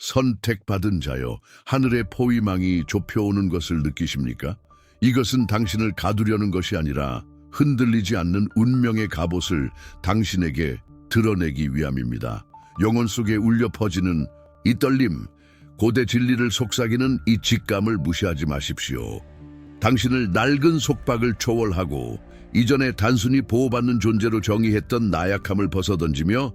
선택받은 자여, 하늘의 포위망이 좁혀오는 것을 느끼십니까? 이것은 당신을 가두려는 것이 아니라 흔들리지 않는 운명의 갑옷을 당신에게 드러내기 위함입니다. 영혼 속에 울려 퍼지는 이 떨림, 고대 진리를 속삭이는 이 직감을 무시하지 마십시오. 당신을 낡은 속박을 초월하고 이전에 단순히 보호받는 존재로 정의했던 나약함을 벗어던지며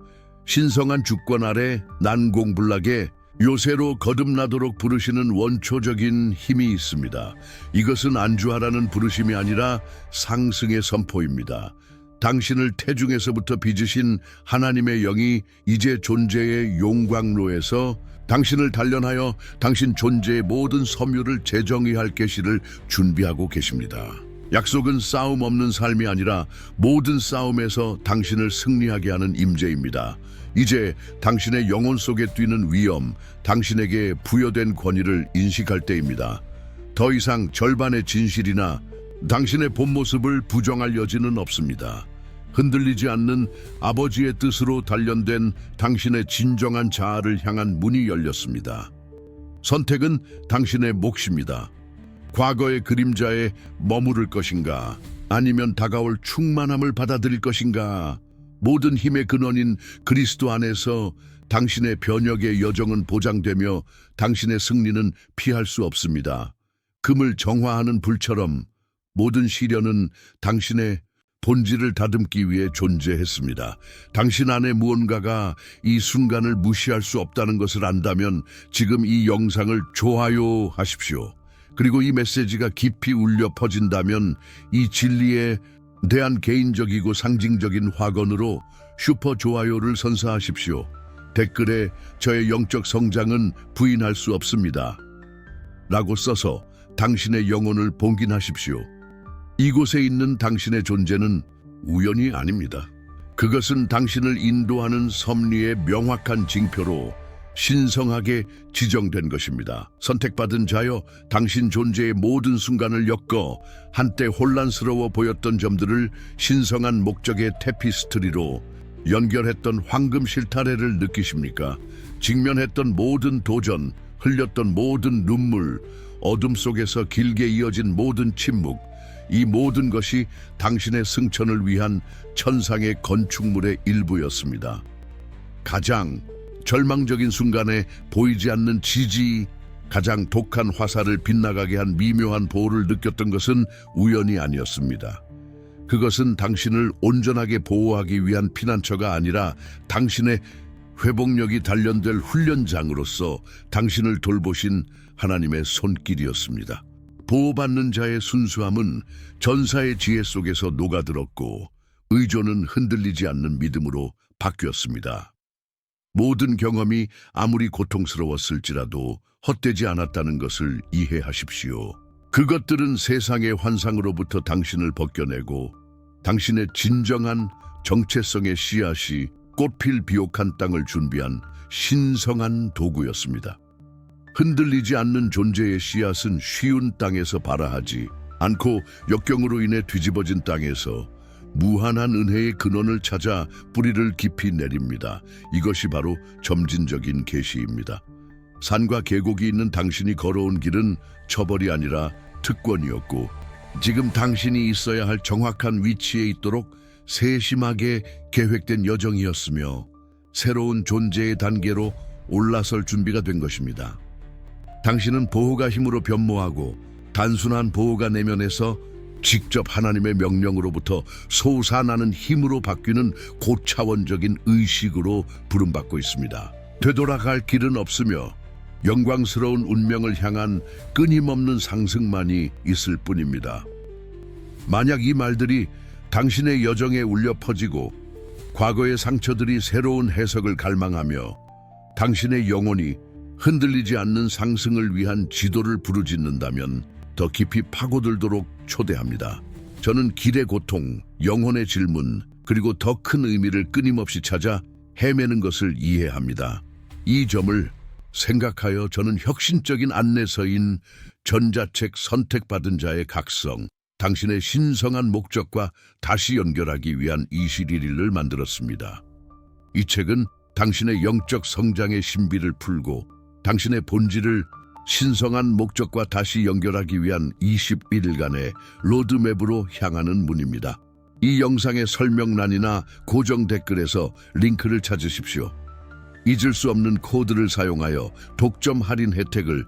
신성한 주권 아래 난공불락에 요새로 거듭나도록 부르시는 원초적인 힘이 있습니다. 이것은 안주하라는 부르심이 아니라 상승의 선포입니다. 당신을 태중에서부터 빚으신 하나님의 영이 이제 존재의 용광로에서 당신을 단련하여 당신 존재의 모든 섬유를 재정의할 계시를 준비하고 계십니다. 약속은 싸움 없는 삶이 아니라 모든 싸움에서 당신을 승리하게 하는 임재입니다. 이제 당신의 영혼 속에 뛰는 위엄, 당신에게 부여된 권위를 인식할 때입니다. 더 이상 절반의 진실이나 당신의 본 모습을 부정할 여지는 없습니다. 흔들리지 않는 아버지의 뜻으로 단련된 당신의 진정한 자아를 향한 문이 열렸습니다. 선택은 당신의 몫입니다. 과거의 그림자에 머무를 것인가, 아니면 다가올 충만함을 받아들일 것인가. 모든 힘의 근원인 그리스도 안에서 당신의 변혁의 여정은 보장되며 당신의 승리는 피할 수 없습니다. 금을 정화하는 불처럼 모든 시련은 당신의 본질을 다듬기 위해 존재했습니다. 당신 안에 무언가가 이 순간을 무시할 수 없다는 것을 안다면 지금 이 영상을 좋아요 하십시오. 그리고 이 메시지가 깊이 울려 퍼진다면 이 진리에 대한 개인적이고 상징적인 확언으로 슈퍼 좋아요를 선사하십시오. 댓글에 저의 영적 성장은 부인할 수 없습니다 라고 써서 당신의 영혼을 봉긴하십시오. 이곳에 있는 당신의 존재는 우연이 아닙니다. 그것은 당신을 인도하는 섭리의 명확한 징표로 신성하게 지정된 것입니다. 선택받은 자여, 당신 존재의 모든 순간을 엮어 한때 혼란스러워 보였던 점들을 신성한 목적의 테피스트리로 연결했던 황금 실타래를 느끼십니까? 직면했던 모든 도전, 흘렸던 모든 눈물, 어둠 속에서 길게 이어진 모든 침묵, 이 모든 것이 당신의 승천을 위한 천상의 건축물의 일부였습니다. 가장 절망적인 순간에 보이지 않는 지지, 가장 독한 화살을 빗나가게 한 미묘한 보호를 느꼈던 것은 우연이 아니었습니다. 그것은 당신을 온전하게 보호하기 위한 피난처가 아니라 당신의 회복력이 단련될 훈련장으로서 당신을 돌보신 하나님의 손길이었습니다. 보호받는 자의 순수함은 전사의 지혜 속에서 녹아들었고 의존은 흔들리지 않는 믿음으로 바뀌었습니다. 모든 경험이 아무리 고통스러웠을지라도 헛되지 않았다는 것을 이해하십시오. 그것들은 세상의 환상으로부터 당신을 벗겨내고 당신의 진정한 정체성의 씨앗이 꽃필 비옥한 땅을 준비한 신성한 도구였습니다. 흔들리지 않는 존재의 씨앗은 쉬운 땅에서 발아하지 않고 역경으로 인해 뒤집어진 땅에서 무한한 은혜의 근원을 찾아 뿌리를 깊이 내립니다. 이것이 바로 점진적인 계시입니다. 산과 계곡이 있는 당신이 걸어온 길은 처벌이 아니라 특권이었고 지금 당신이 있어야 할 정확한 위치에 있도록 세심하게 계획된 여정이었으며 새로운 존재의 단계로 올라설 준비가 된 것입니다. 당신은 보호가 힘으로 변모하고 단순한 보호가 내면에서 직접 하나님의 명령으로부터 솟아나는 힘으로 바뀌는 고차원적인 의식으로 부름받고 있습니다. 되돌아갈 길은 없으며 영광스러운 운명을 향한 끊임없는 상승만이 있을 뿐입니다. 만약 이 말들이 당신의 여정에 울려 퍼지고 과거의 상처들이 새로운 해석을 갈망하며 당신의 영혼이 흔들리지 않는 상승을 위한 지도를 부르짖는다면 더 깊이 파고들도록 초대합니다. 저는 길의 고통, 영혼의 질문, 그리고 더 큰 의미를 끊임없이 찾아 헤매는 것을 이해합니다. 이 점을 생각하여 저는 혁신적인 안내서인 전자책 선택받은 자의 각성, 당신의 신성한 목적과 다시 연결하기 위한 21일을 만들었습니다. 이 책은 당신의 영적 성장의 신비를 풀고 당신의 본질을 신성한 목적과 다시 연결하기 위한 21일간의 로드맵으로 향하는 문입니다. 이 영상의 설명란이나 고정 댓글에서 링크를 찾으십시오. 잊을 수 없는 코드를 사용하여 독점 할인 혜택을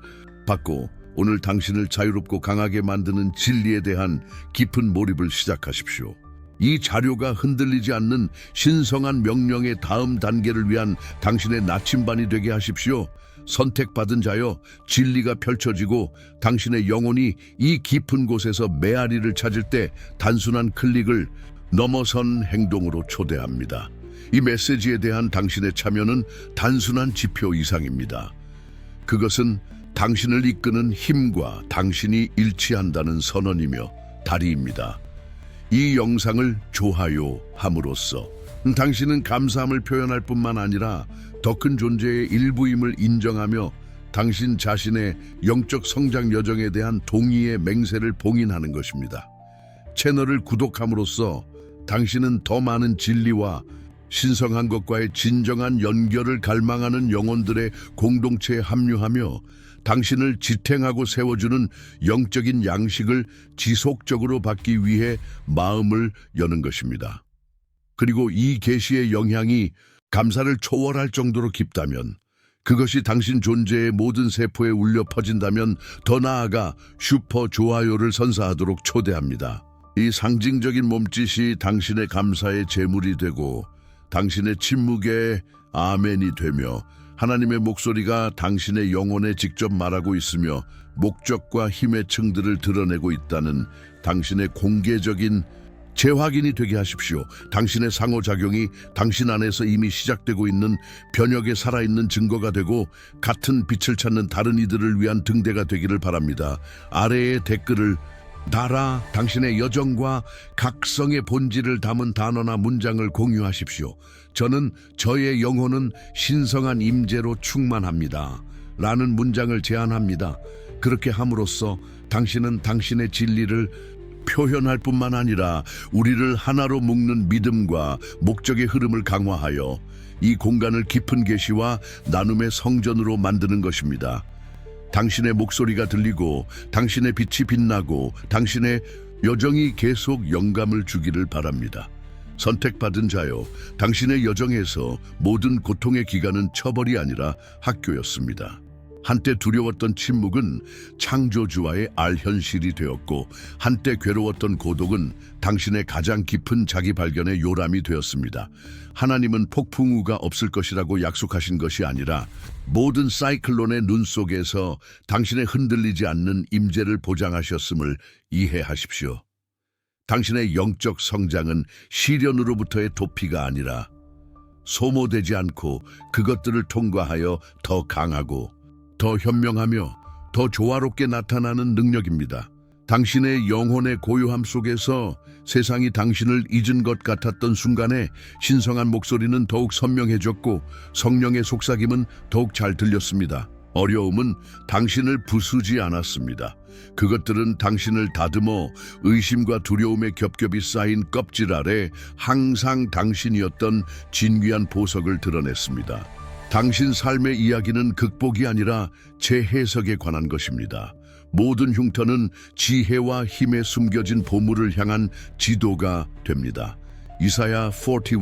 받고 오늘 당신을 자유롭고 강하게 만드는 진리에 대한 깊은 몰입을 시작하십시오. 이 자료가 흔들리지 않는 신성한 명령의 다음 단계를 위한 당신의 나침반이 되게 하십시오. 선택받은 자여, 진리가 펼쳐지고 당신의 영혼이 이 깊은 곳에서 메아리를 찾을 때 단순한 클릭을 넘어선 행동으로 초대합니다. 이 메시지에 대한 당신의 참여는 단순한 지표 이상입니다. 그것은 당신을 이끄는 힘과 당신이 일치한다는 선언이며 다리입니다. 이 영상을 좋아요함으로써 당신은 감사함을 표현할 뿐만 아니라 더 큰 존재의 일부임을 인정하며 당신 자신의 영적 성장 여정에 대한 동의의 맹세를 봉인하는 것입니다. 채널을 구독함으로써 당신은 더 많은 진리와 신성한 것과의 진정한 연결을 갈망하는 영혼들의 공동체에 합류하며 당신을 지탱하고 세워주는 영적인 양식을 지속적으로 받기 위해 마음을 여는 것입니다. 그리고 이 계시의 영향이 감사를 초월할 정도로 깊다면, 그것이 당신 존재의 모든 세포에 울려 퍼진다면 더 나아가 슈퍼 좋아요를 선사하도록 초대합니다. 이 상징적인 몸짓이 당신의 감사의 제물이 되고 당신의 침묵에 아멘이 되며 하나님의 목소리가 당신의 영혼에 직접 말하고 있으며 목적과 힘의 층들을 드러내고 있다는 당신의 공개적인 재확인이 되게 하십시오. 당신의 상호작용이 당신 안에서 이미 시작되고 있는 변혁에 살아있는 증거가 되고 같은 빛을 찾는 다른 이들을 위한 등대가 되기를 바랍니다. 아래의 댓글을 달아 당신의 여정과 각성의 본질을 담은 단어나 문장을 공유하십시오. 저는 저의 영혼은 신성한 임재로 충만합니다. 라는 문장을 제안합니다. 그렇게 함으로써 당신은 당신의 진리를 표현할 뿐만 아니라 우리를 하나로 묶는 믿음과 목적의 흐름을 강화하여 이 공간을 깊은 계시와 나눔의 성전으로 만드는 것입니다. 당신의 목소리가 들리고 당신의 빛이 빛나고 당신의 여정이 계속 영감을 주기를 바랍니다. 선택받은 자여, 당신의 여정에서 모든 고통의 기간은 처벌이 아니라 학교였습니다. 한때 두려웠던 침묵은 창조주와의 알현실이 되었고 한때 괴로웠던 고독은 당신의 가장 깊은 자기 발견의 요람이 되었습니다. 하나님은 폭풍우가 없을 것이라고 약속하신 것이 아니라 모든 사이클론의 눈 속에서 당신의 흔들리지 않는 임재를 보장하셨음을 이해하십시오. 당신의 영적 성장은 시련으로부터의 도피가 아니라 소모되지 않고 그것들을 통과하여 더 강하고 더 현명하며 더 조화롭게 나타나는 능력입니다. 당신의 영혼의 고요함 속에서 세상이 당신을 잊은 것 같았던 순간에 신성한 목소리는 더욱 선명해졌고 성령의 속삭임은 더욱 잘 들렸습니다. 어려움은 당신을 부수지 않았습니다. 그것들은 당신을 다듬어 의심과 두려움의 겹겹이 쌓인 껍질 아래 항상 당신이었던 진귀한 보석을 드러냈습니다. 당신 삶의 이야기는 극복이 아니라 재해석에 관한 것입니다. 모든 흉터는 지혜와 힘에 숨겨진 보물을 향한 지도가 됩니다. 이사야 41,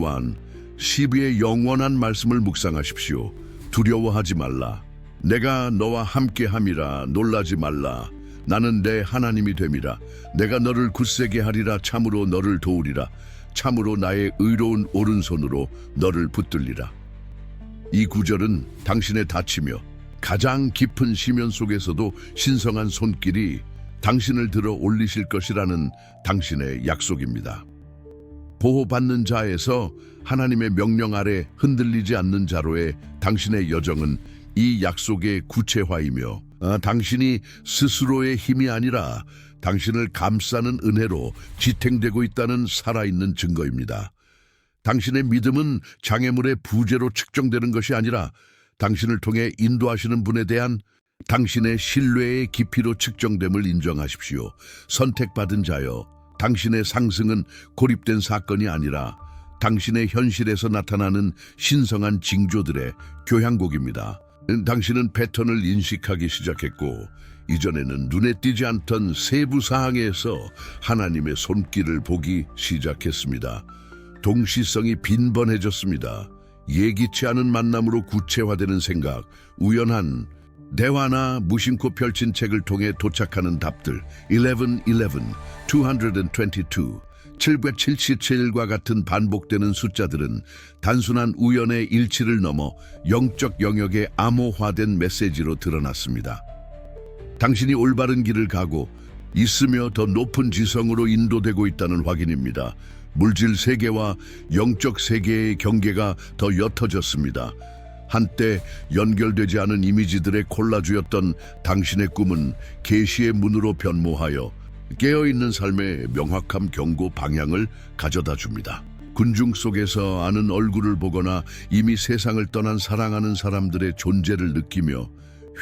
12의 영원한 말씀을 묵상하십시오. 두려워하지 말라. 내가 너와 함께함이라. 놀라지 말라. 나는 내 하나님이 됨이라. 내가 너를 굳세게 하리라. 참으로 너를 도우리라. 참으로 나의 의로운 오른손으로 너를 붙들리라. 이 구절은 당신의 다치며 가장 깊은 시면 속에서도 신성한 손길이 당신을 들어 올리실 것이라는 당신의 약속입니다. 보호받는 자에서 하나님의 명령 아래 흔들리지 않는 자로의 당신의 여정은 이 약속의 구체화이며 당신이 스스로의 힘이 아니라 당신을 감싸는 은혜로 지탱되고 있다는 살아있는 증거입니다. 당신의 믿음은 장애물의 부재로 측정되는 것이 아니라 당신을 통해 인도하시는 분에 대한 당신의 신뢰의 깊이로 측정됨을 인정하십시오. 선택받은 자여, 당신의 상승은 고립된 사건이 아니라 당신의 현실에서 나타나는 신성한 징조들의 교향곡입니다. 당신은 패턴을 인식하기 시작했고 이전에는 눈에 띄지 않던 세부 사항에서 하나님의 손길을 보기 시작했습니다. 동시성이 빈번해졌습니다. 예기치 않은 만남으로 구체화되는 생각, 우연한 대화나 무심코 펼친 책을 통해 도착하는 답들 11, 222, 777과 같은 반복되는 숫자들은 단순한 우연의 일치를 넘어 영적 영역에 암호화된 메시지로 드러났습니다. 당신이 올바른 길을 가고 있으며 더 높은 지성으로 인도되고 있다는 확인입니다. 물질 세계와 영적 세계의 경계가 더 옅어졌습니다. 한때 연결되지 않은 이미지들의 콜라주였던 당신의 꿈은 계시의 문으로 변모하여 깨어있는 삶의 명확한 경고 방향을 가져다 줍니다. 군중 속에서 아는 얼굴을 보거나 이미 세상을 떠난 사랑하는 사람들의 존재를 느끼며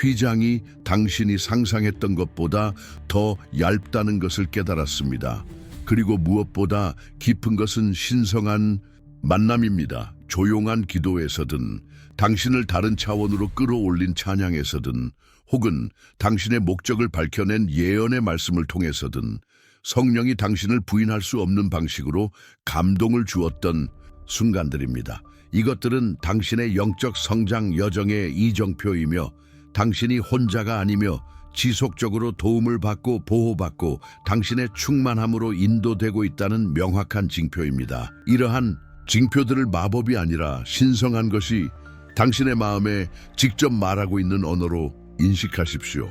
휘장이 당신이 상상했던 것보다 더 얇다는 것을 깨달았습니다. 그리고 무엇보다 깊은 것은 신성한 만남입니다. 조용한 기도에서든 당신을 다른 차원으로 끌어올린 찬양에서든 혹은 당신의 목적을 밝혀낸 예언의 말씀을 통해서든 성령이 당신을 부인할 수 없는 방식으로 감동을 주었던 순간들입니다. 이것들은 당신의 영적 성장 여정의 이정표이며 당신이 혼자가 아니며 지속적으로 도움을 받고 보호받고 당신의 충만함으로 인도되고 있다는 명확한 징표입니다. 이러한 징표들을 마법이 아니라 신성한 것이 당신의 마음에 직접 말하고 있는 언어로 인식하십시오.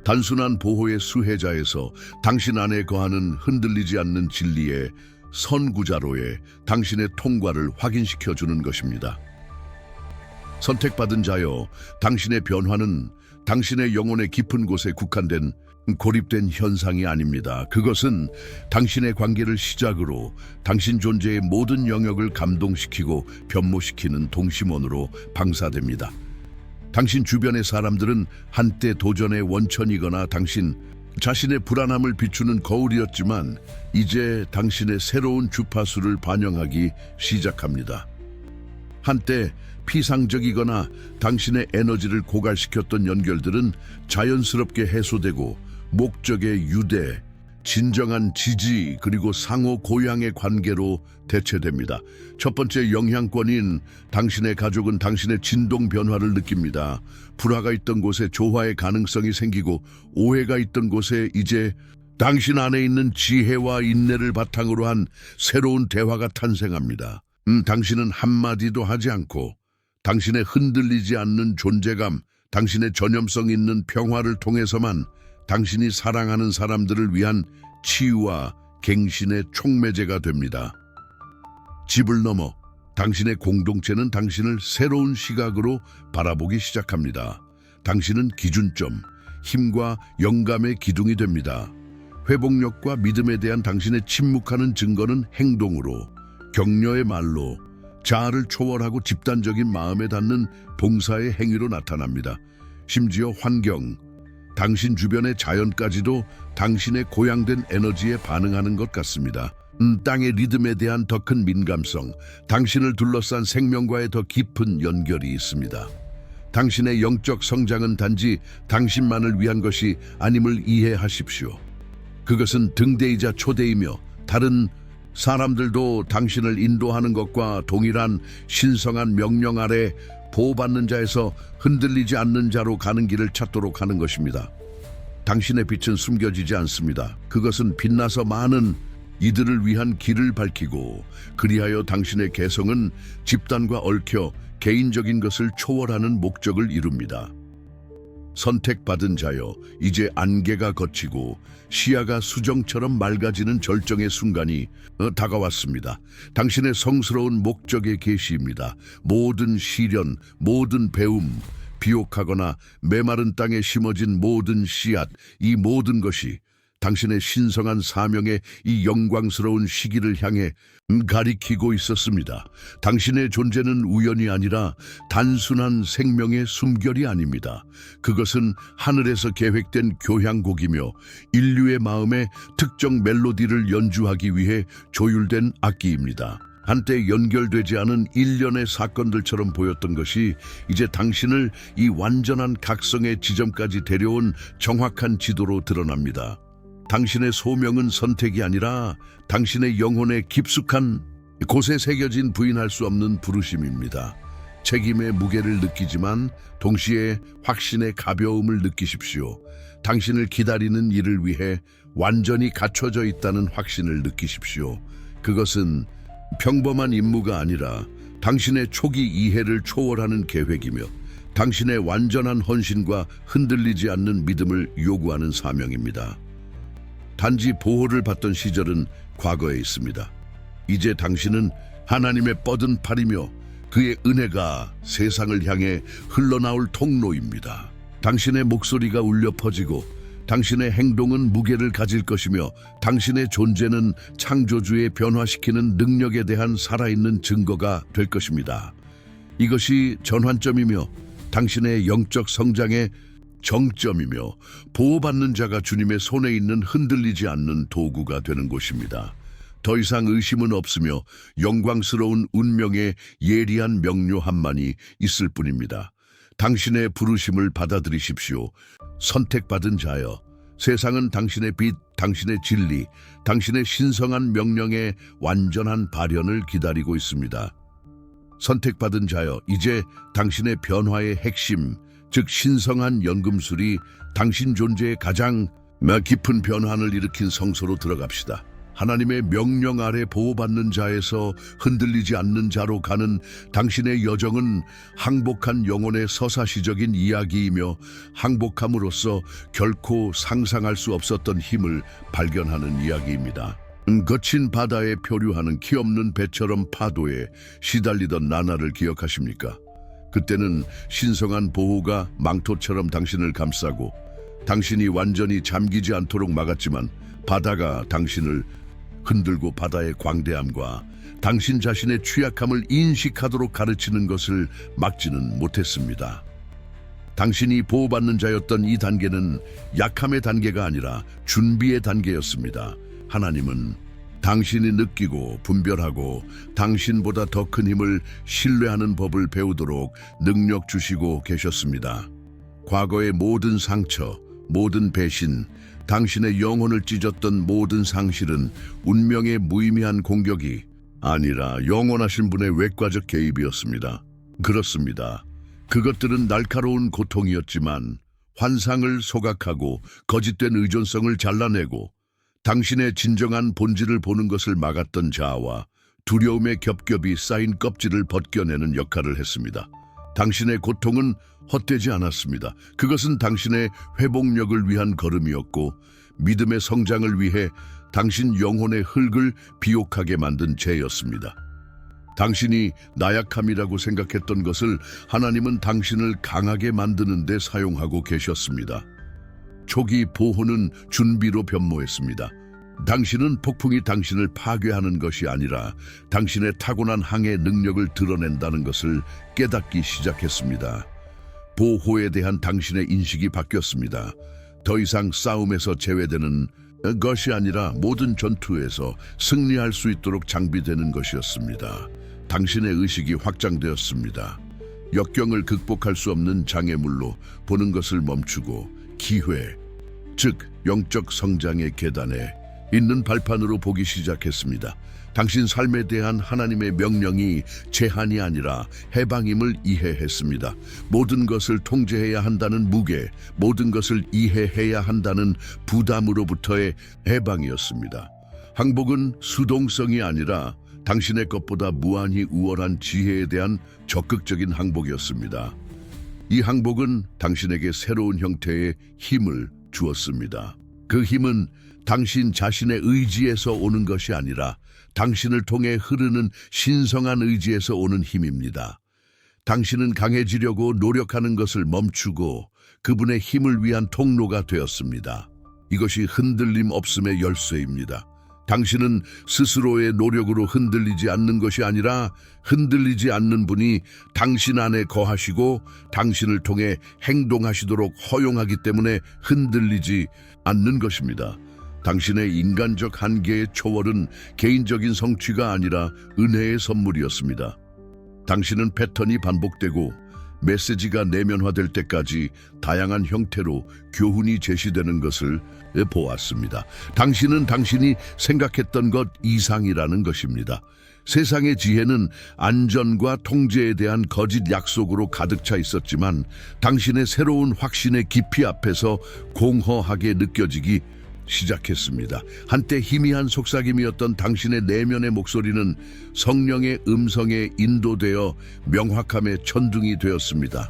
단순한 보호의 수혜자에서 당신 안에 거하는 흔들리지 않는 진리의 선구자로의 당신의 통과를 확인시켜주는 것입니다. 선택받은 자여, 당신의 변화는 당신의 영혼의 깊은 곳에 국한된 고립된 현상이 아닙니다. 그것은 당신의 관계를 시작으로 당신 존재의 모든 영역을 감동시키고 변모시키는 동심원으로 방사됩니다. 당신 주변의 사람들은 한때 도전의 원천이거나 당신 자신의 불안함을 비추는 거울이었지만 이제 당신의 새로운 주파수를 반영하기 시작합니다. 한때 피상적이거나 당신의 에너지를 고갈시켰던 연결들은 자연스럽게 해소되고 목적의 유대, 진정한 지지 그리고 상호 고양의 관계로 대체됩니다. 첫 번째 영향권인 당신의 가족은 당신의 진동 변화를 느낍니다. 불화가 있던 곳에 조화의 가능성이 생기고 오해가 있던 곳에 이제 당신 안에 있는 지혜와 인내를 바탕으로 한 새로운 대화가 탄생합니다. 당신은 한마디도 하지 않고 당신의 흔들리지 않는 존재감, 당신의 전염성 있는 평화를 통해서만 당신이 사랑하는 사람들을 위한 치유와 갱신의 촉매제가 됩니다. 집을 넘어 당신의 공동체는 당신을 새로운 시각으로 바라보기 시작합니다. 당신은 기준점, 힘과 영감의 기둥이 됩니다. 회복력과 믿음에 대한 당신의 침묵하는 증거는 행동으로, 격려의 말로, 자아를 초월하고 집단적인 마음에 닿는 봉사의 행위로 나타납니다. 심지어 환경, 당신 주변의 자연까지도 당신의 고양된 에너지에 반응하는 것 같습니다. 땅의 리듬에 대한 더 큰 민감성, 당신을 둘러싼 생명과의 더 깊은 연결이 있습니다. 당신의 영적 성장은 단지 당신만을 위한 것이 아님을 이해하십시오. 그것은 등대이자 초대이며 다른 사람들도 당신을 인도하는 것과 동일한 신성한 명령 아래 보호받는 자에서 흔들리지 않는 자로 가는 길을 찾도록 하는 것입니다. 당신의 빛은 숨겨지지 않습니다. 그것은 빛나서 많은 이들을 위한 길을 밝히고 그리하여 당신의 개성은 집단과 얽혀 개인적인 것을 초월하는 목적을 이룹니다. 선택받은 자여, 이제 안개가 걷히고 시야가 수정처럼 맑아지는 절정의 순간이 다가왔습니다. 당신의 성스러운 목적의 계시입니다. 모든 시련, 모든 배움, 비옥하거나 메마른 땅에 심어진 모든 씨앗, 이 모든 것이 당신의 신성한 사명의 이 영광스러운 시기를 향해 가리키고 있었습니다. 당신의 존재는 우연이 아니라 단순한 생명의 숨결이 아닙니다. 그것은 하늘에서 계획된 교향곡이며 인류의 마음에 특정 멜로디를 연주하기 위해 조율된 악기입니다. 한때 연결되지 않은 일련의 사건들처럼 보였던 것이 이제 당신을 이 완전한 각성의 지점까지 데려온 정확한 지도로 드러납니다. 당신의 소명은 선택이 아니라 당신의 영혼의 깊숙한 곳에 새겨진 부인할 수 없는 부르심입니다. 책임의 무게를 느끼지만 동시에 확신의 가벼움을 느끼십시오. 당신을 기다리는 일을 위해 완전히 갖춰져 있다는 확신을 느끼십시오. 그것은 평범한 임무가 아니라 당신의 초기 이해를 초월하는 계획이며 당신의 완전한 헌신과 흔들리지 않는 믿음을 요구하는 사명입니다. 단지 보호를 받던 시절은 과거에 있습니다. 이제 당신은 하나님의 뻗은 팔이며 그의 은혜가 세상을 향해 흘러나올 통로입니다. 당신의 목소리가 울려 퍼지고 당신의 행동은 무게를 가질 것이며 당신의 존재는 창조주의 변화시키는 능력에 대한 살아있는 증거가 될 것입니다. 이것이 전환점이며 당신의 영적 성장의 정점이며 보호받는 자가 주님의 손에 있는 흔들리지 않는 도구가 되는 곳입니다. 더 이상 의심은 없으며 영광스러운 운명의 예리한 명료함만이 있을 뿐입니다. 당신의 부르심을 받아들이십시오. 선택받은 자여, 세상은 당신의 빛, 당신의 진리, 당신의 신성한 명령의 완전한 발현을 기다리고 있습니다. 선택받은 자여, 이제 당신의 변화의 핵심, 즉 신성한 연금술이 당신 존재의 가장 깊은 변환을 일으킨 성소로 들어갑시다. 하나님의 명령 아래 보호받는 자에서 흔들리지 않는 자로 가는 당신의 여정은 항복한 영혼의 서사시적인 이야기이며 항복함으로써 결코 상상할 수 없었던 힘을 발견하는 이야기입니다. 거친 바다에 표류하는 키 없는 배처럼 파도에 시달리던 나날을 기억하십니까? 그때는 신성한 보호가 망토처럼 당신을 감싸고 당신이 완전히 잠기지 않도록 막았지만 바다가 당신을 흔들고 바다의 광대함과 당신 자신의 취약함을 인식하도록 가르치는 것을 막지는 못했습니다. 당신이 보호받는 자였던 이 단계는 약함의 단계가 아니라 준비의 단계였습니다. 하나님은 당신이 느끼고 분별하고 당신보다 더 큰 힘을 신뢰하는 법을 배우도록 능력 주시고 계셨습니다. 과거의 모든 상처, 모든 배신, 당신의 영혼을 찢었던 모든 상실은 운명의 무의미한 공격이 아니라 영원하신 분의 외과적 개입이었습니다. 그렇습니다. 그것들은 날카로운 고통이었지만 환상을 소각하고 거짓된 의존성을 잘라내고 당신의 진정한 본질을 보는 것을 막았던 자아와 두려움의 겹겹이 쌓인 껍질을 벗겨내는 역할을 했습니다. 당신의 고통은 헛되지 않았습니다. 그것은 당신의 회복력을 위한 걸음이었고 믿음의 성장을 위해 당신 영혼의 흙을 비옥하게 만든 죄였습니다. 당신이 나약함이라고 생각했던 것을 하나님은 당신을 강하게 만드는 데 사용하고 계셨습니다. 초기 보호는 준비로 변모했습니다. 당신은 폭풍이 당신을 파괴하는 것이 아니라 당신의 타고난 항해 능력을 드러낸다는 것을 깨닫기 시작했습니다. 보호에 대한 당신의 인식이 바뀌었습니다. 더 이상 싸움에서 제외되는 것이 아니라 모든 전투에서 승리할 수 있도록 장비되는 것이었습니다. 당신의 의식이 확장되었습니다. 역경을 극복할 수 없는 장애물로 보는 것을 멈추고 기회, 즉 영적 성장의 계단에 있는 발판으로 보기 시작했습니다. 당신 삶에 대한 하나님의 명령이 제한이 아니라 해방임을 이해했습니다. 모든 것을 통제해야 한다는 무게, 모든 것을 이해해야 한다는 부담으로부터의 해방이었습니다. 항복은 수동성이 아니라 당신의 것보다 무한히 우월한 지혜에 대한 적극적인 항복이었습니다. 이 항복은 당신에게 새로운 형태의 힘을 주었습니다. 그 힘은 당신 자신의 의지에서 오는 것이 아니라 당신을 통해 흐르는 신성한 의지에서 오는 힘입니다. 당신은 강해지려고 노력하는 것을 멈추고 그분의 힘을 위한 통로가 되었습니다. 이것이 흔들림 없음의 열쇠입니다. 당신은 스스로의 노력으로 흔들리지 않는 것이 아니라 흔들리지 않는 분이 당신 안에 거하시고 당신을 통해 행동하시도록 허용하기 때문에 흔들리지 않는 것입니다. 당신의 인간적 한계의 초월은 개인적인 성취가 아니라 은혜의 선물이었습니다. 당신은 패턴이 반복되고 메시지가 내면화될 때까지 다양한 형태로 교훈이 제시되는 것을 보았습니다. 당신은 당신이 생각했던 것 이상이라는 것입니다. 세상의 지혜는 안전과 통제에 대한 거짓 약속으로 가득 차 있었지만 당신의 새로운 확신의 깊이 앞에서 공허하게 느껴지기 시작했습니다. 한때 희미한 속삭임이었던 당신의 내면의 목소리는 성령의 음성에 인도되어 명확함의 천둥이 되었습니다.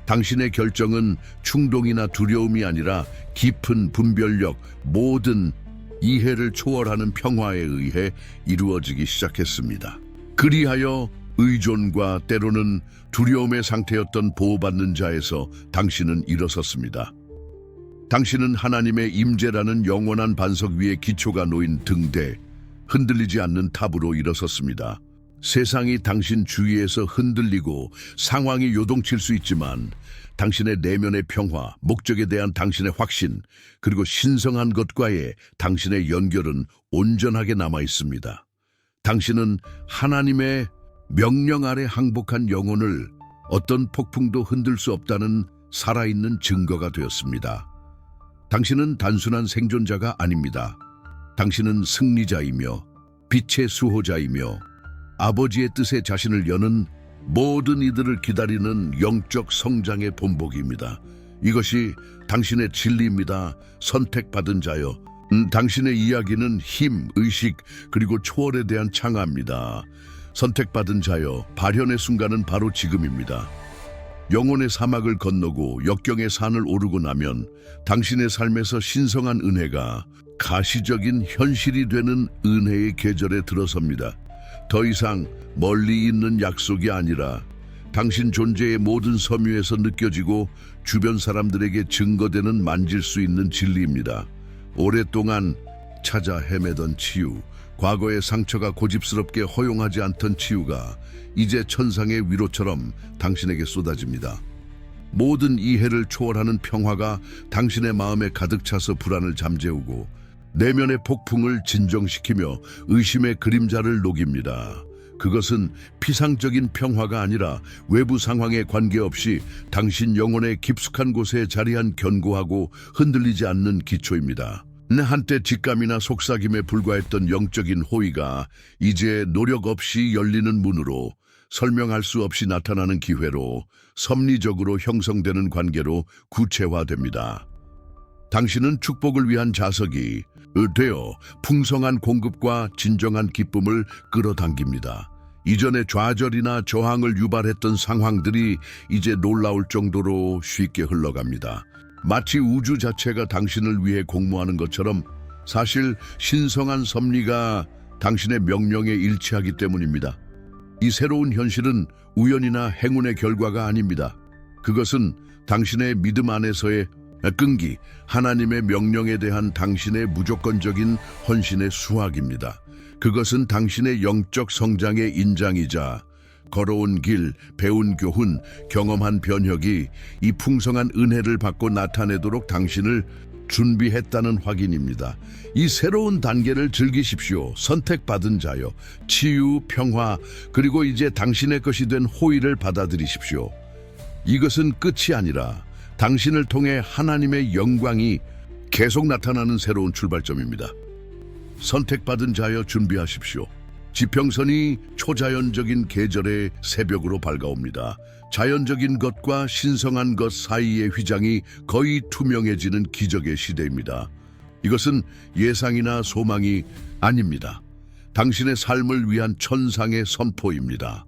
당신의 결정은 충동이나 두려움이 아니라 깊은 분별력, 모든 이해를 초월하는 평화에 의해 이루어지기 시작했습니다. 그리하여 의존과 때로는 두려움의 상태였던 보호받는 자에서 당신은 일어섰습니다. 당신은 하나님의 임재라는 영원한 반석 위에 기초가 놓인 등대, 흔들리지 않는 탑으로 일어섰습니다. 세상이 당신 주위에서 흔들리고 상황이 요동칠 수 있지만 당신의 내면의 평화, 목적에 대한 당신의 확신, 그리고 신성한 것과의 당신의 연결은 온전하게 남아 있습니다. 당신은 하나님의 명령 아래 항복한 영혼을 어떤 폭풍도 흔들 수 없다는 살아있는 증거가 되었습니다. 당신은 단순한 생존자가 아닙니다. 당신은 승리자이며 빛의 수호자이며 아버지의 뜻에 자신을 여는 모든 이들을 기다리는 영적 성장의 본보기입니다. 이것이 당신의 진리입니다. 선택받은 자여. 당신의 이야기는 힘, 의식, 그리고 초월에 대한 창화입니다. 선택받은 자여, 발현의 순간은 바로 지금입니다. 영혼의 사막을 건너고 역경의 산을 오르고 나면 당신의 삶에서 신성한 은혜가 가시적인 현실이 되는 은혜의 계절에 들어섭니다. 더 이상 멀리 있는 약속이 아니라 당신 존재의 모든 섬유에서 느껴지고 주변 사람들에게 증거되는 만질 수 있는 진리입니다. 오랫동안 찾아 헤매던 치유, 과거의 상처가 고집스럽게 허용하지 않던 치유가 이제 천상의 위로처럼 당신에게 쏟아집니다. 모든 이해를 초월하는 평화가 당신의 마음에 가득 차서 불안을 잠재우고 내면의 폭풍을 진정시키며 의심의 그림자를 녹입니다. 그것은 피상적인 평화가 아니라 외부 상황에 관계없이 당신 영혼의 깊숙한 곳에 자리한 견고하고 흔들리지 않는 기초입니다. 한때 직감이나 속삭임에 불과했던 영적인 호의가 이제 노력 없이 열리는 문으로, 설명할 수 없이 나타나는 기회로, 섭리적으로 형성되는 관계로 구체화됩니다. 당신은 축복을 위한 자석이 되어 풍성한 공급과 진정한 기쁨을 끌어당깁니다. 이전에 좌절이나 저항을 유발했던 상황들이 이제 놀라울 정도로 쉽게 흘러갑니다. 마치 우주 자체가 당신을 위해 공모하는 것처럼 사실 신성한 섭리가 당신의 명령에 일치하기 때문입니다. 이 새로운 현실은 우연이나 행운의 결과가 아닙니다. 그것은 당신의 믿음 안에서의 끈기, 하나님의 명령에 대한 당신의 무조건적인 헌신의 수확입니다. 그것은 당신의 영적 성장의 인장이자 걸어온 길, 배운 교훈, 경험한 변혁이 이 풍성한 은혜를 받고 나타내도록 당신을 준비했다는 확인입니다. 이 새로운 단계를 즐기십시오. 선택받은 자여, 치유, 평화, 그리고 이제 당신의 것이 된 호의를 받아들이십시오. 이것은 끝이 아니라 당신을 통해 하나님의 영광이 계속 나타나는 새로운 출발점입니다. 선택받은 자여 준비하십시오. 지평선이 초자연적인 계절의 새벽으로 밝아옵니다. 자연적인 것과 신성한 것 사이의 휘장이 거의 투명해지는 기적의 시대입니다. 이것은 예상이나 소망이 아닙니다. 당신의 삶을 위한 천상의 선포입니다.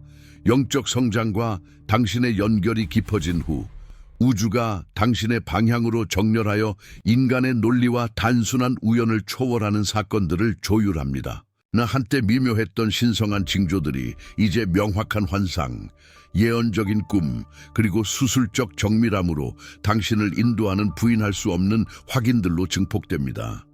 영적 성장과 당신의 연결이 깊어진 후 우주가 당신의 방향으로 정렬하여 인간의 논리와 단순한 우연을 초월하는 사건들을 조율합니다. 한때 미묘했던 신성한 징조들이 이제 명확한 환상, 예언적인 꿈, 그리고 수술적 정밀함으로 당신을 인도하는 부인할 수 없는 확인들로 증폭됩니다.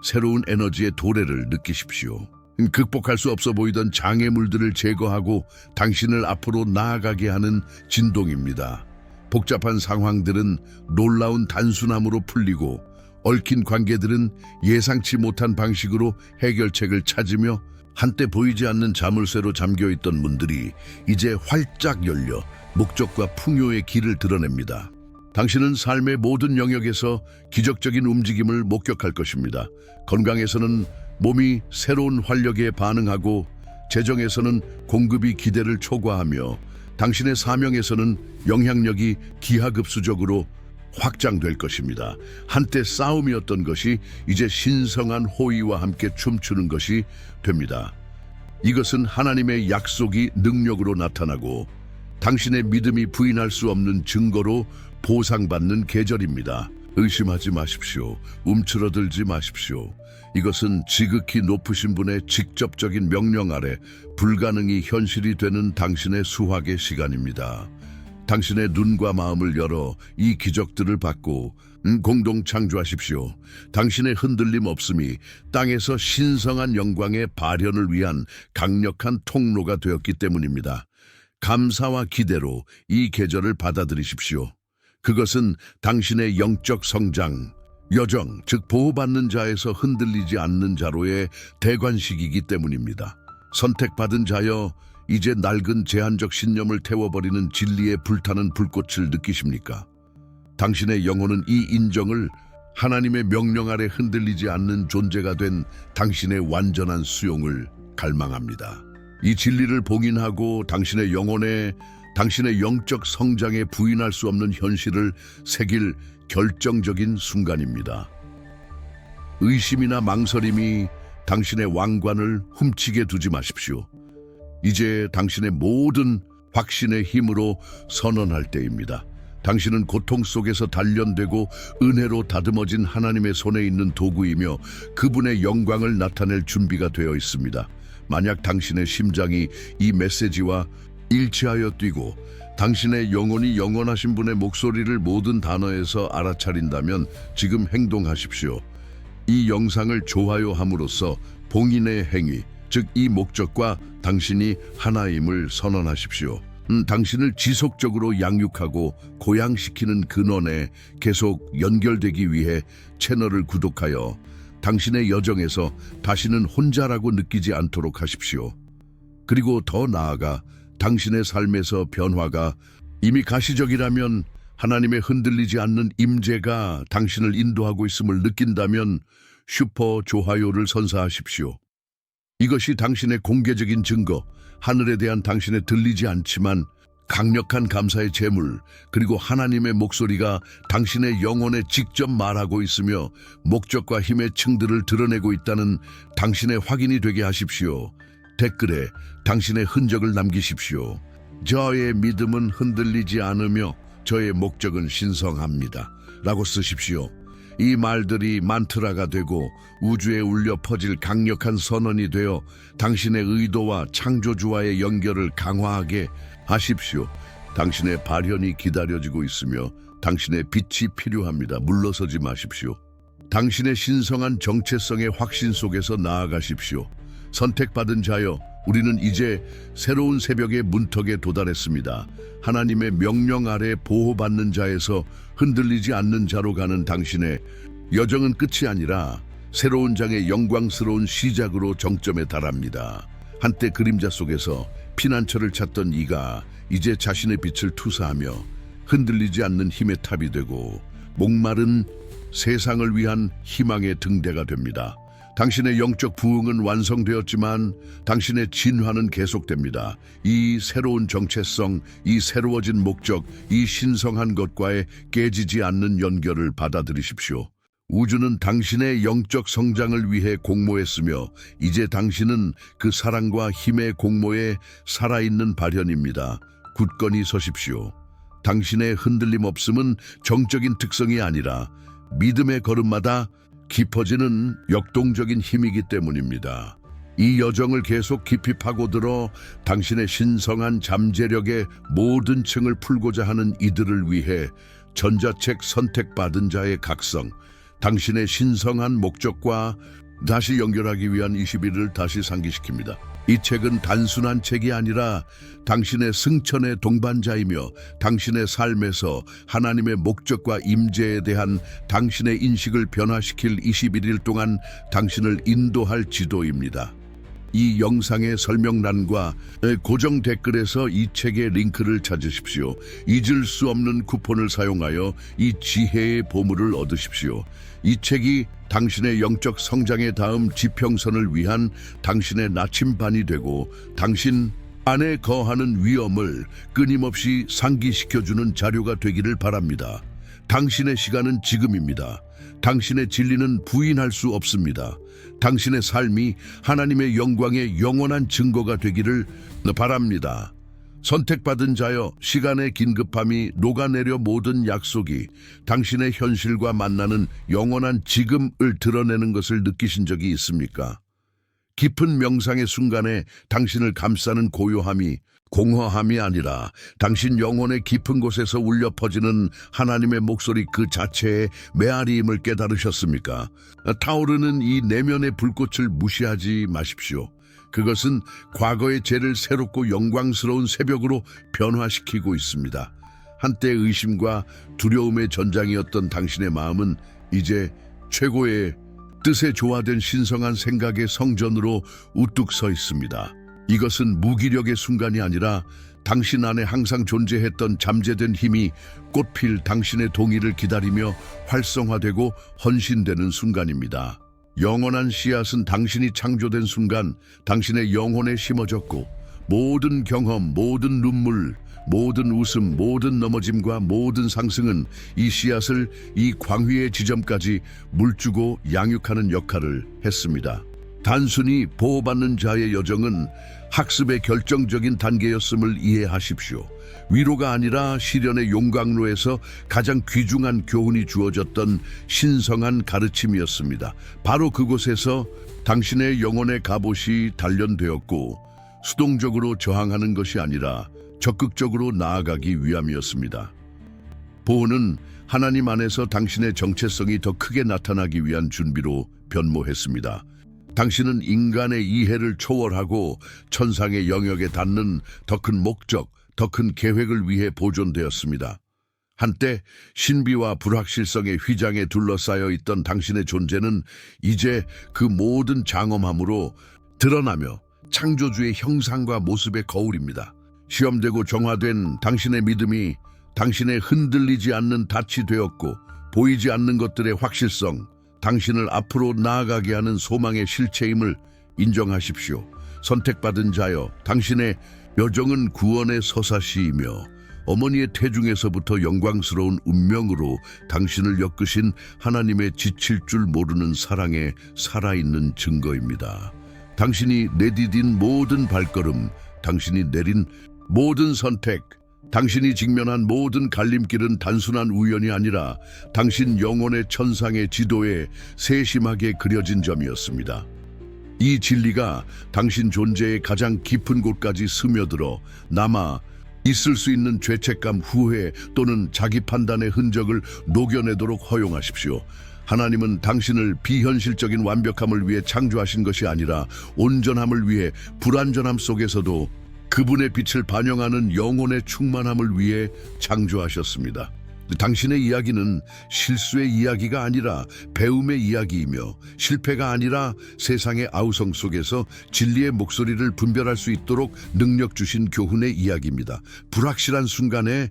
새로운 에너지의 도래를 느끼십시오. 극복할 수 없어 보이던 장애물들을 제거하고 당신을 앞으로 나아가게 하는 진동입니다. 복잡한 상황들은 놀라운 단순함으로 풀리고 얽힌 관계들은 예상치 못한 방식으로 해결책을 찾으며 한때 보이지 않는 자물쇠로 잠겨있던 문들이 이제 활짝 열려 목적과 풍요의 길을 드러냅니다. 당신은 삶의 모든 영역에서 기적적인 움직임을 목격할 것입니다. 건강에서는 몸이 새로운 활력에 반응하고, 재정에서는 공급이 기대를 초과하며, 당신의 사명에서는 영향력이 기하급수적으로 확장될 것입니다. 한때 싸움이었던 것이 이제 신성한 호의와 함께 춤추는 것이 됩니다. 이것은 하나님의 약속이 능력으로 나타나고 당신의 믿음이 부인할 수 없는 증거로 보상받는 계절입니다. 의심하지 마십시오. 움츠러들지 마십시오. 이것은 지극히 높으신 분의 직접적인 명령 아래 불가능이 현실이 되는 당신의 수확의 시간입니다. 당신의 눈과 마음을 열어 이 기적들을 받고 공동 창조하십시오. 당신의 흔들림 없음이 땅에서 신성한 영광의 발현을 위한 강력한 통로가 되었기 때문입니다. 감사와 기대로 이 계절을 받아들이십시오. 그것은 당신의 영적 성장, 여정, 즉 보호받는 자에서 흔들리지 않는 자로의 대관식이기 때문입니다. 선택받은 자여, 이제 낡은 제한적 신념을 태워버리는 진리의 불타는 불꽃을 느끼십니까? 당신의 영혼은 이 인정을 하나님의 명령 아래 흔들리지 않는 존재가 된 당신의 완전한 수용을 갈망합니다. 이 진리를 봉인하고 당신의 영혼에, 당신의 영적 성장에 부인할 수 없는 현실을 새길 결정적인 순간입니다. 의심이나 망설임이 당신의 왕관을 훔치게 두지 마십시오. 이제 당신의 모든 확신의 힘으로 선언할 때입니다. 당신은 고통 속에서 단련되고 은혜로 다듬어진 하나님의 손에 있는 도구이며 그분의 영광을 나타낼 준비가 되어 있습니다. 만약 당신의 심장이 이 메시지와 일치하여 뛰고 당신의 영혼이 영원하신 분의 목소리를 모든 단어에서 알아차린다면 지금 행동하십시오. 이 영상을 좋아요함으로써 봉인의 행위, 즉 이 목적과 당신이 하나임을 선언하십시오. 당신을 지속적으로 양육하고 고양시키는 근원에 계속 연결되기 위해 채널을 구독하여 당신의 여정에서 다시는 혼자라고 느끼지 않도록 하십시오. 그리고 더 나아가 당신의 삶에서 변화가 이미 가시적이라면, 하나님의 흔들리지 않는 임재가 당신을 인도하고 있음을 느낀다면 슈퍼 좋아요를 선사하십시오. 이것이 당신의 공개적인 증거, 하늘에 대한 당신의 들리지 않지만 강력한 감사의 제물, 그리고 하나님의 목소리가 당신의 영혼에 직접 말하고 있으며 목적과 힘의 층들을 드러내고 있다는 당신의 확인이 되게 하십시오. 댓글에 당신의 흔적을 남기십시오. 저의 믿음은 흔들리지 않으며 저의 목적은 신성합니다. 라고 쓰십시오. 이 말들이 만트라가 되고 우주에 울려 퍼질 강력한 선언이 되어 당신의 의도와 창조주와의 연결을 강화하게 하십시오. 당신의 발현이 기다려지고 있으며 당신의 빛이 필요합니다. 물러서지 마십시오. 당신의 신성한 정체성의 확신 속에서 나아가십시오. 선택받은 자여, 우리는 이제 새로운 새벽의 문턱에 도달했습니다. 하나님의 명령 아래 보호받는 자에서 흔들리지 않는 자로 가는 당신의 여정은 끝이 아니라 새로운 장의 영광스러운 시작으로 정점에 달합니다. 한때 그림자 속에서 피난처를 찾던 이가 이제 자신의 빛을 투사하며 흔들리지 않는 힘의 탑이 되고 목마른 세상을 위한 희망의 등대가 됩니다. 당신의 영적 부흥은 완성되었지만 당신의 진화는 계속됩니다. 이 새로운 정체성, 이 새로워진 목적, 이 신성한 것과의 깨지지 않는 연결을 받아들이십시오. 우주는 당신의 영적 성장을 위해 공모했으며 이제 당신은 그 사랑과 힘의 공모에 살아있는 발현입니다. 굳건히 서십시오. 당신의 흔들림 없음은 정적인 특성이 아니라 믿음의 걸음마다 깊어지는 역동적인 힘이기 때문입니다. 이 여정을 계속 깊이 파고들어 당신의 신성한 잠재력의 모든 층을 풀고자 하는 이들을 위해 전자책 선택받은 자의 각성, 당신의 신성한 목적과 다시 연결하기 위한 21을 다시 상기시킵니다. 이 책은 단순한 책이 아니라 당신의 승천의 동반자이며 당신의 삶에서 하나님의 목적과 임재에 대한 당신의 인식을 변화시킬 21일 동안 당신을 인도할 지도입니다. 이 영상의 설명란과 고정 댓글에서 이 책의 링크를 찾으십시오. 잊을 수 없는 쿠폰을 사용하여 이 지혜의 보물을 얻으십시오. 이 책이 당신의 영적 성장의 다음 지평선을 위한 당신의 나침반이 되고 당신 안에 거하는 위험을 끊임없이 상기시켜주는 자료가 되기를 바랍니다. 당신의 시간은 지금입니다. 당신의 진리는 부인할 수 없습니다. 당신의 삶이 하나님의 영광의 영원한 증거가 되기를 바랍니다. 선택받은 자여, 시간의 긴급함이 녹아내려 모든 약속이 당신의 현실과 만나는 영원한 지금을 드러내는 것을 느끼신 적이 있습니까? 깊은 명상의 순간에 당신을 감싸는 고요함이 공허함이 아니라 당신 영혼의 깊은 곳에서 울려 퍼지는 하나님의 목소리 그 자체의 메아리임을 깨달으셨습니까? 타오르는 이 내면의 불꽃을 무시하지 마십시오. 그것은 과거의 죄를 새롭고 영광스러운 새벽으로 변화시키고 있습니다. 한때 의심과 두려움의 전장이었던 당신의 마음은 이제 최고의 뜻에 조화된 신성한 생각의 성전으로 우뚝 서 있습니다. 이것은 무기력의 순간이 아니라 당신 안에 항상 존재했던 잠재된 힘이 꽃필 당신의 동의를 기다리며 활성화되고 헌신되는 순간입니다. 영원한 씨앗은 당신이 창조된 순간 당신의 영혼에 심어졌고 모든 경험, 모든 눈물, 모든 웃음, 모든 넘어짐과 모든 상승은 이 씨앗을 이 광휘의 지점까지 물주고 양육하는 역할을 했습니다. 단순히 보호받는 자의 여정은 학습의 결정적인 단계였음을 이해하십시오. 위로가 아니라 시련의 용광로에서 가장 귀중한 교훈이 주어졌던 신성한 가르침이었습니다. 바로 그곳에서 당신의 영혼의 갑옷이 단련되었고 수동적으로 저항하는 것이 아니라 적극적으로 나아가기 위함이었습니다. 보호는 하나님 안에서 당신의 정체성이 더 크게 나타나기 위한 준비로 변모했습니다. 당신은 인간의 이해를 초월하고 천상의 영역에 닿는 더 큰 목적, 더 큰 계획을 위해 보존되었습니다. 한때 신비와 불확실성의 휘장에 둘러싸여 있던 당신의 존재는 이제 그 모든 장엄함으로 드러나며 창조주의 형상과 모습의 거울입니다. 시험되고 정화된 당신의 믿음이 당신의 흔들리지 않는 닻이 되었고 보이지 않는 것들의 확실성, 당신을 앞으로 나아가게 하는 소망의 실체임을 인정하십시오. 선택받은 자여, 당신의 여정은 구원의 서사시이며 어머니의 태중에서부터 영광스러운 운명으로 당신을 엮으신 하나님의 지칠 줄 모르는 사랑의 살아있는 증거입니다. 당신이 내디딘 모든 발걸음, 당신이 내린 모든 선택, 당신이 직면한 모든 갈림길은 단순한 우연이 아니라 당신 영혼의 천상의 지도에 세심하게 그려진 점이었습니다. 이 진리가 당신 존재의 가장 깊은 곳까지 스며들어 남아 있을 수 있는 죄책감, 후회 또는 자기 판단의 흔적을 녹여내도록 허용하십시오. 하나님은 당신을 비현실적인 완벽함을 위해 창조하신 것이 아니라 온전함을 위해 불완전함 속에서도 그분의 빛을 반영하는 영혼의 충만함을 위해 창조하셨습니다. 당신의 이야기는 실수의 이야기가 아니라 배움의 이야기이며 실패가 아니라 세상의 아우성 속에서 진리의 목소리를 분별할 수 있도록 능력 주신 교훈의 이야기입니다. 불확실한 순간에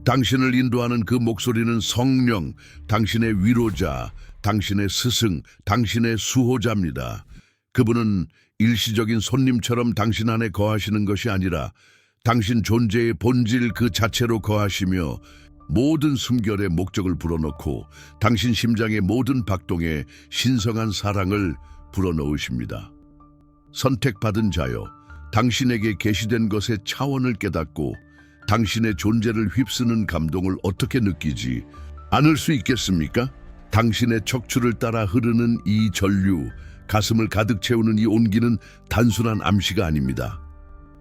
당신을 인도하는 그 목소리는 성령, 당신의 위로자, 당신의 스승, 당신의 수호자입니다. 그분은 일시적인 손님처럼 당신 안에 거하시는 것이 아니라 당신 존재의 본질 그 자체로 거하시며 모든 숨결의 목적을 불어넣고 당신 심장의 모든 박동에 신성한 사랑을 불어넣으십니다. 선택받은 자여, 당신에게 계시된 것의 차원을 깨닫고 당신의 존재를 휩쓰는 감동을 어떻게 느끼지 않을 수 있겠습니까? 당신의 척추를 따라 흐르는 이 전류, 가슴을 가득 채우는 이 온기는 단순한 암시가 아닙니다.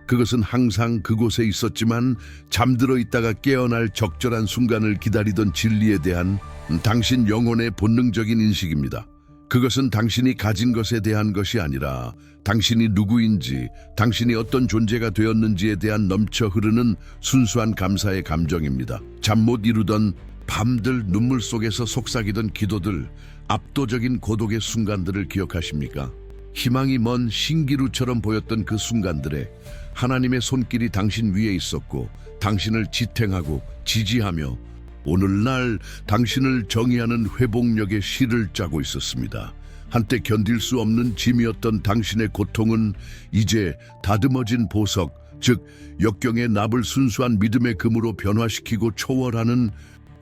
그것은 항상 그곳에 있었지만 잠들어 있다가 깨어날 적절한 순간을 기다리던 진리에 대한 당신 영혼의 본능적인 인식입니다. 그것은 당신이 가진 것에 대한 것이 아니라 당신이 누구인지, 당신이 어떤 존재가 되었는지에 대한 넘쳐 흐르는 순수한 감사의 감정입니다. 잠 못 이루던 밤들, 눈물 속에서 속삭이던 기도들, 압도적인 고독의 순간들을 기억하십니까? 희망이 먼 신기루처럼 보였던 그 순간들에 하나님의 손길이 당신 위에 있었고 당신을 지탱하고 지지하며 오늘날 당신을 정의하는 회복력의 실을 짜고 있었습니다. 한때 견딜 수 없는 짐이었던 당신의 고통은 이제 다듬어진 보석, 즉 역경의 납을 순수한 믿음의 금으로 변화시키고 초월하는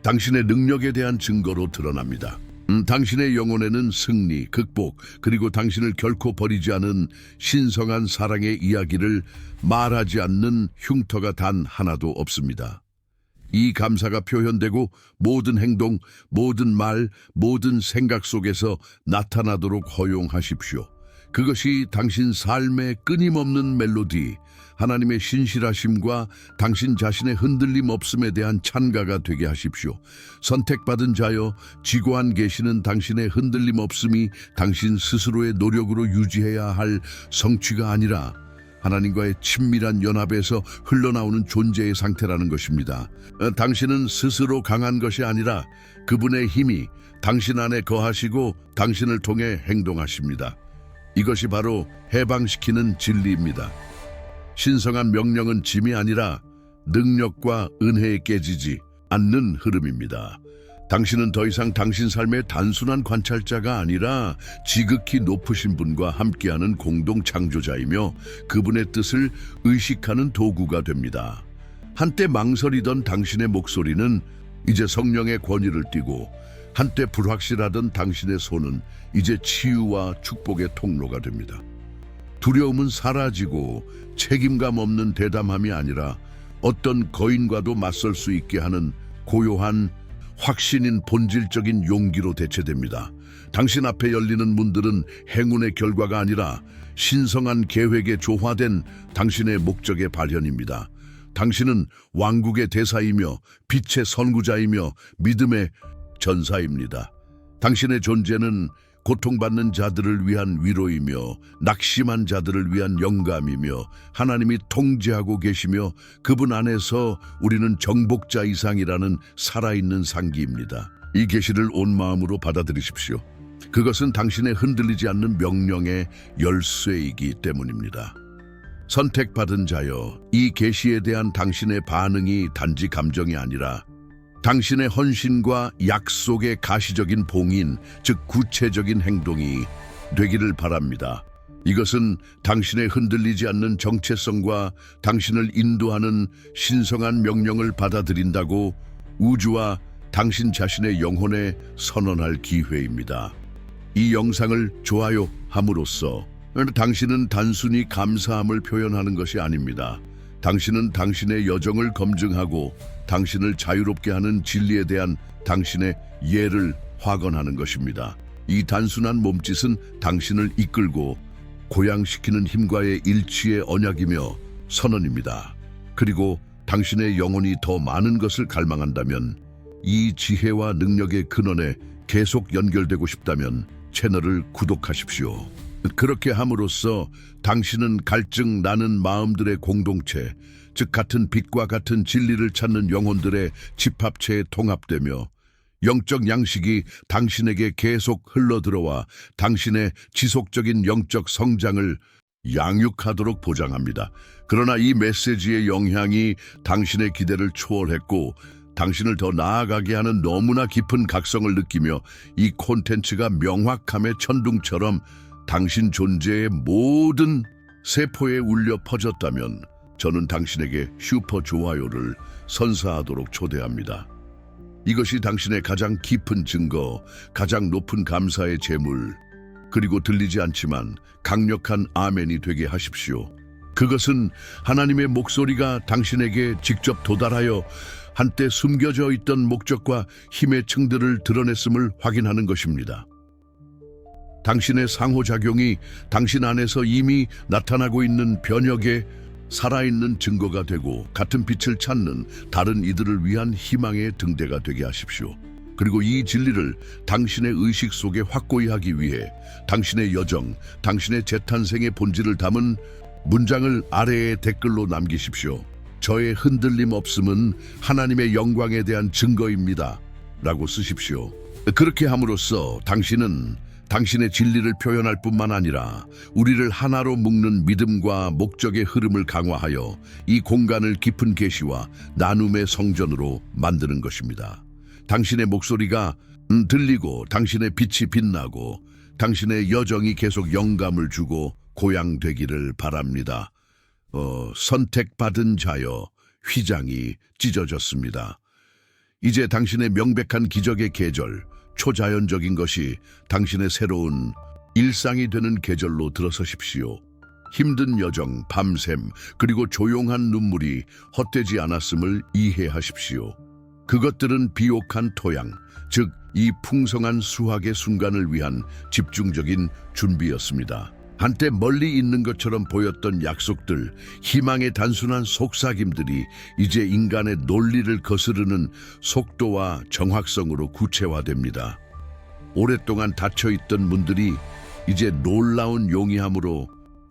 당신의 능력에 대한 증거로 드러납니다. 당신의 영혼에는 승리, 극복, 그리고 당신을 결코 버리지 않은 신성한 사랑의 이야기를 말하지 않는 흉터가 단 하나도 없습니다. 이 감사가 표현되고 모든 행동, 모든 말, 모든 생각 속에서 나타나도록 허용하십시오. 그것이 당신 삶의 끊임없는 멜로디, 하나님의 신실하심과 당신 자신의 흔들림 없음에 대한 찬가가 되게 하십시오. 선택받은 자여, 지고한 계시는 당신의 흔들림 없음이 당신 스스로의 노력으로 유지해야 할 성취가 아니라 하나님과의 친밀한 연합에서 흘러나오는 존재의 상태라는 것입니다. 당신은 스스로 강한 것이 아니라 그분의 힘이 당신 안에 거하시고 당신을 통해 행동하십니다. 이것이 바로 해방시키는 진리입니다. 신성한 명령은 짐이 아니라 능력과 은혜에 깨지지 않는 흐름입니다. 당신은 더 이상 당신 삶의 단순한 관찰자가 아니라 지극히 높으신 분과 함께하는 공동 창조자이며 그분의 뜻을 의식하는 도구가 됩니다. 한때 망설이던 당신의 목소리는 이제 성령의 권위를 띠고 한때 불확실하던 당신의 손은 이제 치유와 축복의 통로가 됩니다. 두려움은 사라지고 책임감 없는 대담함이 아니라 어떤 거인과도 맞설 수 있게 하는 고요한 확신인 본질적인 용기로 대체됩니다. 당신 앞에 열리는 문들은 행운의 결과가 아니라 신성한 계획에 조화된 당신의 목적의 발현입니다. 당신은 왕국의 대사이며 빛의 선구자이며 믿음의 전사입니다. 당신의 존재는 고통받는 자들을 위한 위로이며 낙심한 자들을 위한 영감이며 하나님이 통제하고 계시며 그분 안에서 우리는 정복자 이상이라는 살아있는 상기입니다. 이 계시를 온 마음으로 받아들이십시오. 그것은 당신의 흔들리지 않는 명령의 열쇠이기 때문입니다. 선택받은 자여, 이 계시에 대한 당신의 반응이 단지 감정이 아니라 당신의 헌신과 약속의 가시적인 봉인, 즉 구체적인 행동이 되기를 바랍니다. 이것은 당신의 흔들리지 않는 정체성과 당신을 인도하는 신성한 명령을 받아들인다고 우주와 당신 자신의 영혼에 선언할 기회입니다. 이 영상을 좋아요함으로써 당신은 단순히 감사함을 표현하는 것이 아닙니다. 당신은 당신의 여정을 검증하고 당신을 자유롭게 하는 진리에 대한 당신의 예를 확언하는 것입니다. 이 단순한 몸짓은 당신을 이끌고 고양시키는 힘과의 일치의 언약이며 선언입니다. 그리고 당신의 영혼이 더 많은 것을 갈망한다면, 이 지혜와 능력의 근원에 계속 연결되고 싶다면 채널을 구독하십시오. 그렇게 함으로써 당신은 갈증 나는 마음들의 공동체, 즉 같은 빛과 같은 진리를 찾는 영혼들의 집합체에 통합되며 영적 양식이 당신에게 계속 흘러들어와 당신의 지속적인 영적 성장을 양육하도록 보장합니다. 그러나 이 메시지의 영향이 당신의 기대를 초월했고 당신을 더 나아가게 하는 너무나 깊은 각성을 느끼며 이 콘텐츠가 명확함의 천둥처럼 당신 존재의 모든 세포에 울려 퍼졌다면 저는 당신에게 슈퍼 좋아요를 선사하도록 초대합니다. 이것이 당신의 가장 깊은 증거, 가장 높은 감사의 제물, 그리고 들리지 않지만 강력한 아멘이 되게 하십시오. 그것은 하나님의 목소리가 당신에게 직접 도달하여 한때 숨겨져 있던 목적과 힘의 층들을 드러냈음을 확인하는 것입니다. 당신의 상호작용이 당신 안에서 이미 나타나고 있는 변혁의 살아있는 증거가 되고 같은 빛을 찾는 다른 이들을 위한 희망의 등대가 되게 하십시오. 그리고 이 진리를 당신의 의식 속에 확고히 하기 위해 당신의 여정, 당신의 재탄생의 본질을 담은 문장을 아래에 댓글로 남기십시오. 저의 흔들림 없음은 하나님의 영광에 대한 증거입니다. 라고 쓰십시오. 그렇게 함으로써 당신은 당신의 진리를 표현할 뿐만 아니라 우리를 하나로 묶는 믿음과 목적의 흐름을 강화하여 이 공간을 깊은 계시와 나눔의 성전으로 만드는 것입니다. 당신의 목소리가 들리고 당신의 빛이 빛나고 당신의 여정이 계속 영감을 주고 고양되기를 바랍니다. 선택받은 자여, 휘장이 찢어졌습니다. 이제 당신의 명백한 기적의 계절, 초자연적인 것이 당신의 새로운 일상이 되는 계절로 들어서십시오. 힘든 여정, 밤샘, 그리고 조용한 눈물이 헛되지 않았음을 이해하십시오. 그것들은 비옥한 토양, 즉 이 풍성한 수확의 순간을 위한 집중적인 준비였습니다. 한때 멀리 있는 것처럼 보였던 약속들, 희망의 단순한 속삭임들이 이제 인간의 논리를 거스르는 속도와 정확성으로 구체화됩니다. 오랫동안 닫혀있던 문들이 이제 놀라운 용이함으로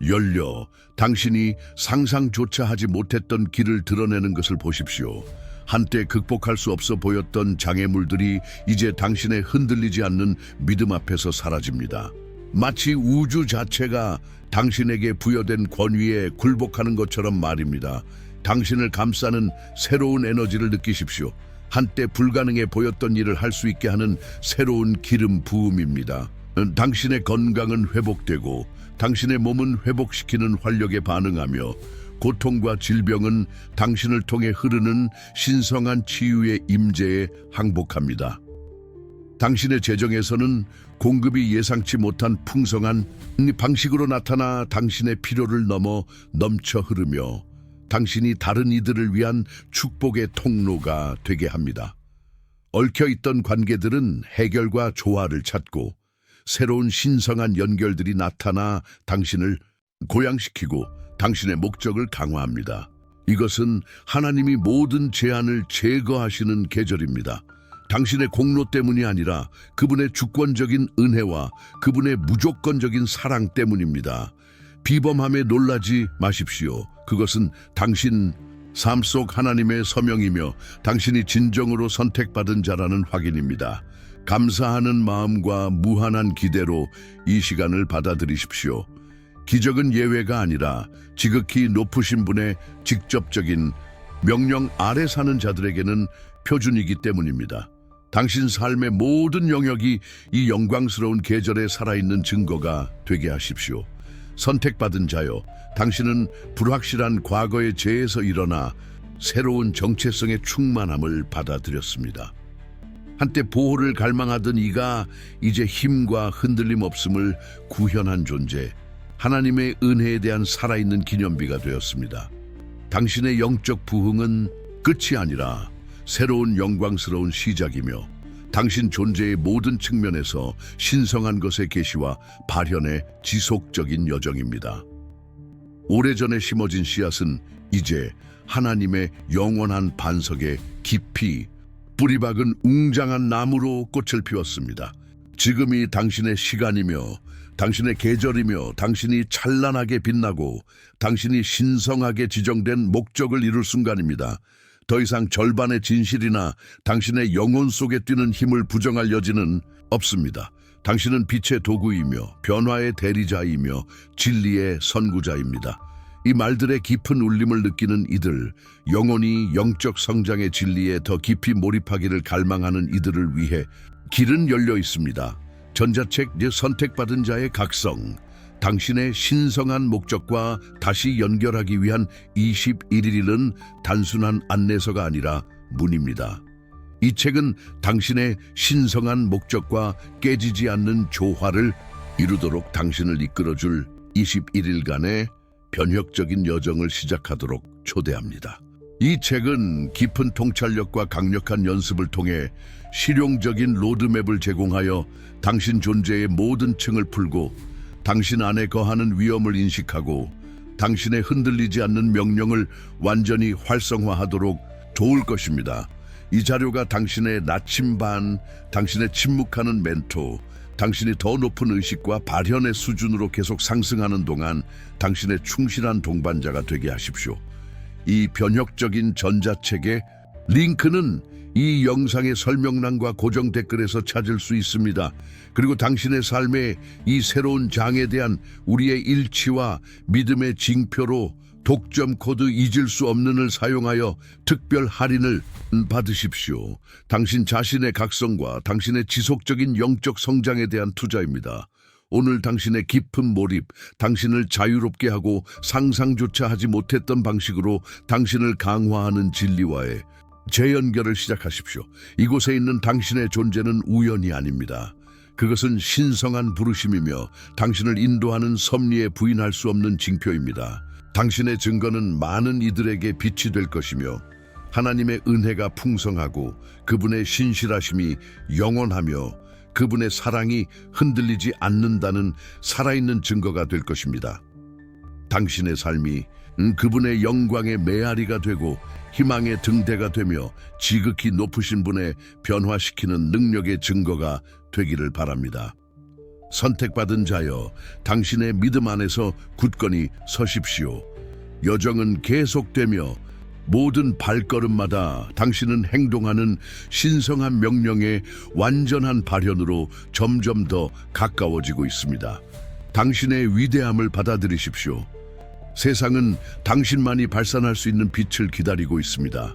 열려 당신이 상상조차 하지 못했던 길을 드러내는 것을 보십시오. 한때 극복할 수 없어 보였던 장애물들이 이제 당신의 흔들리지 않는 믿음 앞에서 사라집니다. 마치 우주 자체가 당신에게 부여된 권위에 굴복하는 것처럼 말입니다. 당신을 감싸는 새로운 에너지를 느끼십시오. 한때 불가능해 보였던 일을 할 수 있게 하는 새로운 기름 부음입니다. 당신의 건강은 회복되고 당신의 몸은 회복시키는 활력에 반응하며 고통과 질병은 당신을 통해 흐르는 신성한 치유의 임재에 항복합니다. 당신의 재정에서는 공급이 예상치 못한 풍성한 방식으로 나타나 당신의 필요를 넘어 넘쳐 흐르며 당신이 다른 이들을 위한 축복의 통로가 되게 합니다. 얽혀있던 관계들은 해결과 조화를 찾고 새로운 신성한 연결들이 나타나 당신을 고양시키고 당신의 목적을 강화합니다. 이것은 하나님이 모든 제한을 제거하시는 계절입니다. 당신의 공로 때문이 아니라 그분의 주권적인 은혜와 그분의 무조건적인 사랑 때문입니다. 비범함에 놀라지 마십시오. 그것은 당신 삶 속 하나님의 서명이며 당신이 진정으로 선택받은 자라는 확인입니다. 감사하는 마음과 무한한 기대로 이 시간을 받아들이십시오. 기적은 예외가 아니라 지극히 높으신 분의 직접적인 명령 아래 사는 자들에게는 표준이기 때문입니다. 당신 삶의 모든 영역이 이 영광스러운 계절에 살아있는 증거가 되게 하십시오. 선택받은 자여, 당신은 불확실한 과거의 죄에서 일어나 새로운 정체성의 충만함을 받아들였습니다. 한때 보호를 갈망하던 이가 이제 힘과 흔들림 없음을 구현한 존재, 하나님의 은혜에 대한 살아있는 기념비가 되었습니다. 당신의 영적 부흥은 끝이 아니라 새로운 영광스러운 시작이며 당신 존재의 모든 측면에서 신성한 것의 계시와 발현의 지속적인 여정입니다. 오래전에 심어진 씨앗은 이제 하나님의 영원한 반석에 깊이 뿌리박은 웅장한 나무로 꽃을 피웠습니다. 지금이 당신의 시간이며 당신의 계절이며 당신이 찬란하게 빛나고 당신이 신성하게 지정된 목적을 이룰 순간입니다. 더 이상 절반의 진실이나 당신의 영혼 속에 뛰는 힘을 부정할 여지는 없습니다. 당신은 빛의 도구이며 변화의 대리자이며 진리의 선구자입니다. 이 말들의 깊은 울림을 느끼는 이들, 영혼이 영적 성장의 진리에 더 깊이 몰입하기를 갈망하는 이들을 위해 길은 열려 있습니다. 전자책 선택받은 자의 각성, 당신의 신성한 목적과 다시 연결하기 위한 21일은 단순한 안내서가 아니라 문입니다. 이 책은 당신의 신성한 목적과 깨지지 않는 조화를 이루도록 당신을 이끌어줄 21일간의 변혁적인 여정을 시작하도록 초대합니다. 이 책은 깊은 통찰력과 강력한 연습을 통해 실용적인 로드맵을 제공하여 당신 존재의 모든 층을 풀고 당신 안에 거하는 위험을 인식하고 당신의 흔들리지 않는 명령을 완전히 활성화하도록 도울 것입니다. 이 자료가 당신의 나침반, 당신의 침묵하는 멘토, 당신이 더 높은 의식과 발현의 수준으로 계속 상승하는 동안 당신의 충실한 동반자가 되게 하십시오. 이 변혁적인 전자책의 링크는 이 영상의 설명란과 고정 댓글에서 찾을 수 있습니다. 그리고 당신의 삶의 이 새로운 장에 대한 우리의 일치와 믿음의 징표로 독점 코드 잊을 수 없는을 사용하여 특별 할인을 받으십시오. 당신 자신의 각성과 당신의 지속적인 영적 성장에 대한 투자입니다. 오늘 당신의 깊은 몰입, 당신을 자유롭게 하고 상상조차 하지 못했던 방식으로 당신을 강화하는 진리와의 재연결을 시작하십시오. 이곳에 있는 당신의 존재는 우연이 아닙니다. 그것은 신성한 부르심이며 당신을 인도하는 섭리에 부인할 수 없는 징표입니다. 당신의 증거는 많은 이들에게 빛이 될 것이며 하나님의 은혜가 풍성하고 그분의 신실하심이 영원하며 그분의 사랑이 흔들리지 않는다는 살아있는 증거가 될 것입니다. 당신의 삶이 그분의 영광의 메아리가 되고 희망의 등대가 되며 지극히 높으신 분의 변화시키는 능력의 증거가 되기를 바랍니다. 선택받은 자여, 당신의 믿음 안에서 굳건히 서십시오. 여정은 계속되며 모든 발걸음마다 당신은 행동하는 신성한 명령의 완전한 발현으로 점점 더 가까워지고 있습니다. 당신의 위대함을 받아들이십시오. 세상은 당신만이 발산할 수 있는 빛을 기다리고 있습니다.